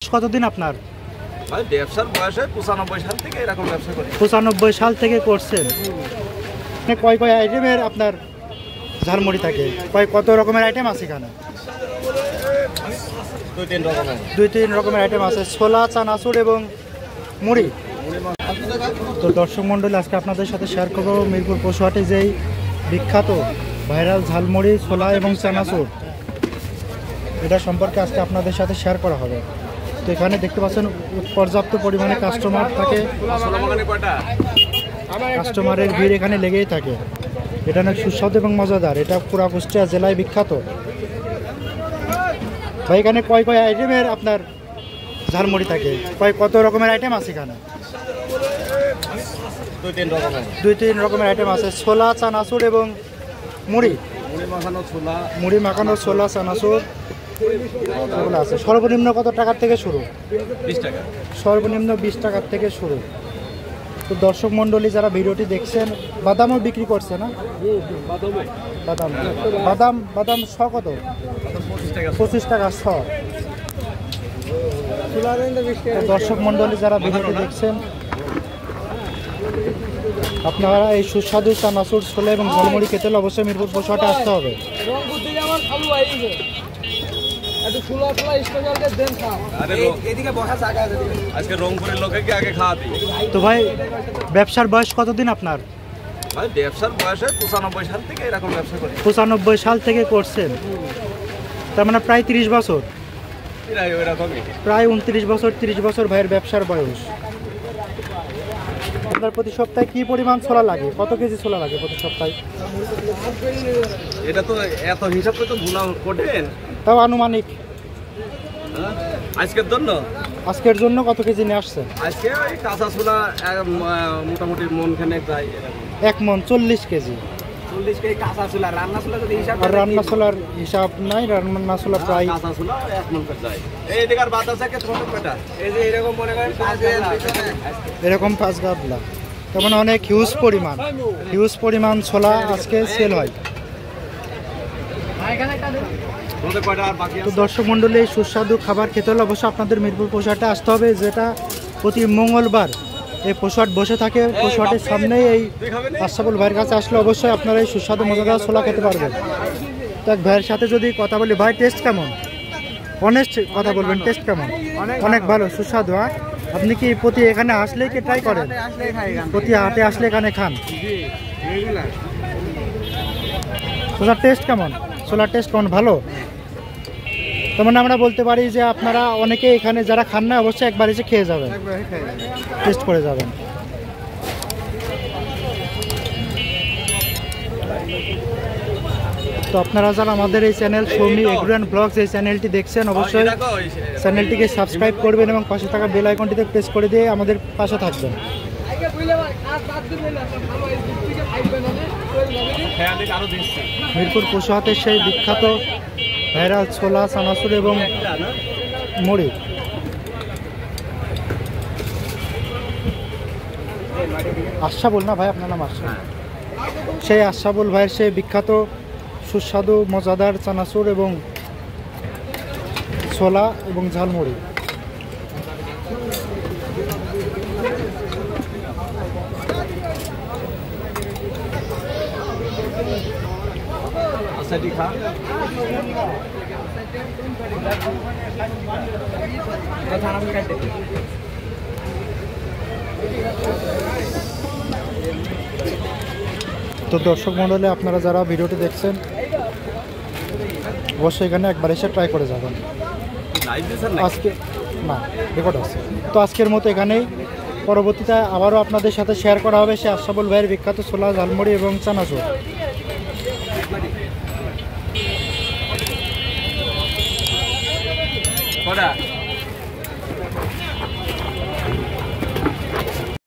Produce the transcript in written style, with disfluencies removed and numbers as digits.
কতদিন আপনার? ভাই ব্যবসার বয়সে 95 সাল থেকে এরকম ব্যবসা করি। 95 সাল থেকে করছেন। কয় কয় আইটেমের আপনার ঝালমুড়ি থাকে? কত রকমের আইটেম আছে এখানে? দুই তিন রকমের আইটেম আছে, ছোলা, চানাচুর এবং মুড়ি। তো দর্শক মণ্ডলী, আজকে আপনাদের সাথে শেয়ার করবো মিরপুর পশুহাটে যেই বিখ্যাত ভাইরাল ঝালমুড়ি, ছোলা এবং চানাচুর, এটা সম্পর্কে আজকে আপনাদের সাথে শেয়ার করা হবে। তো এখানে দেখতে পাচ্ছেন পর্যাপ্ত পরিমাণে কাস্টমার থাকে, কাস্টমারের ভিড় এখানে লেগেই থাকে। এটা অনেক সুস্বাদু এবং মজাদার, এটা পুরা কুষ্টিয়া জেলায় বিখ্যাত। ভাই এখানে কয় কয় আইটেমের আপনার ঝালমুড়ি থাকে? কত রকমের আইটেম আছে এখানে? দুই তিন রকমের আইটেম আছে, ছোলা, চানাচুর এবং মুড়ি। মুড়ি মাখানো, ছোলা, চানাচুর এগুলো আছে। সর্বনিম্ন কত টাকার থেকে শুরু? 20 টাকা। সর্বনিম্ন 20 টাকার থেকে শুরু। তো দর্শক মণ্ডলী যারা ভিডিওটি দেখছেন, বাদামও বিক্রি করছে না? বাদাম শ কত? 25 টাকা শ। দর্শক মণ্ডলী যারা ভিডিওটি দেখছেন, আপনারা এই সুস্বাদু চানাচুর, ছোলা এবং ঝালমুড়ি খেতে হলে অবশ্যই মিরপুর পশুহাটে আসতে হবে। তো ভাই ব্যবসার বয়স কতদিন আপনার? ভাই ব্যবসার বয়সে 95 সাল থেকে এরকম ব্যবসা করি। 95 সাল থেকে করছেন, তার মানে প্রায় 30 বছর। প্রায় 29 বছর, 30 বছর ভাইয়ের ব্যবসার বয়স। আপনার প্রতি সপ্তাহে কি পরিমাণ ছোলা লাগে? কত কেজি ছোলা লাগে প্রতি সপ্তাহে? এটা তো এত হিসাব করে তো ভুলা কঠিন, তাও আনুমানিক। আজকের জন্য কত কেজি নিয়ে আসছে? আজকে ওই কাঁচা ছোলা মোটামুটি মন খানেক যায়। 1 মন 40 কেজি। 40 কেজি কাঁচা ছোলা। রান্না ছোলা যদি হিসাব, আর রান্না ছোলার হিসাব নাই, রান্না ছোলা প্রায় কাঁচা ছোলা 1 মন করে যায়। এই দিকার বাতাস আছে ছোট কটা, এই যে এরকম মনে করেন 5 এরকম 5 গাবলা, তার মানে অনেক হিউজ পরিমাণ ছোলা আজকে সেল হয়। তো দর্শক মণ্ডলী, এই সুস্বাদু খাবার খেতে হলে অবশ্যই আপনাদের মিরপুর পশুহাটে আসতে হবে, যেটা প্রতি মঙ্গলবার এই পশুহাট বসে থাকে। পশুহাটের সামনেই এই আশরাফুল ভাইয়ের কাছে আসলে অবশ্যই আপনারা এই সুস্বাদু মজাদার ছোলা খেতে পারবেন। তো এক ভাইয়ের সাথে যদি কথা বলি, ভাই টেস্ট কেমন? অনেস্ট কথা বলবেন, টেস্ট কেমন? অনেক ভালো, সুস্বাদু। হ্যাঁ, আপনি কি প্রতি এখানে আসলেই কি ট্রাই করেন? প্রতি হাটে আসলে এখানে খান? ছোলার টেস্ট কেমন? ছোলার টেস্ট কেমন? ভালো। তার মানে আমরা বলতে পারি যে আপনারা অনেকে এখানে যারা খান না, অবশ্যই একবার এসে খেয়ে যাবেন, টেস্ট করে যাবেন। তো আপনারা যারা আমাদের এই channel Soumi agro and blogs, এই চ্যানেলটি দেখছেন, অবশ্যই চ্যানেলটিকে সাবস্ক্রাইব করবেন এবং পাশে থাকা বেল আইকনটিতে প্রেস করে দিয়ে আমাদের পাশে থাকবেন। মিরপুর পশুহাটের সেই বিখ্যাত ভাইরাল ছোলা, চানাচুর এবং মুড়ি। আশরাফুল না ভাই আপনার নাম? আশরাফুল। সেই আশরাফুল ভাইয়ের সেই বিখ্যাত সুস্বাদু মজাদার চানাচুর এবং ছোলা এবং ঝালমুড়ি। তো দর্শক মণ্ডলী, আপনারা যারা ভিডিওটি দেখছেন, অবশ্যই এখানে একবার এসে ট্রাই করে যাবেন। আজকে না, রেকর্ড আছে। তো আজকের মতো এখানেই, পরবর্তীতে আবারও আপনাদের সাথে শেয়ার করা হবে সে আশরাফুল ভাইয়ের বিখ্যাত ছোলা, ঝালমুড়ি এবং চানাচুর।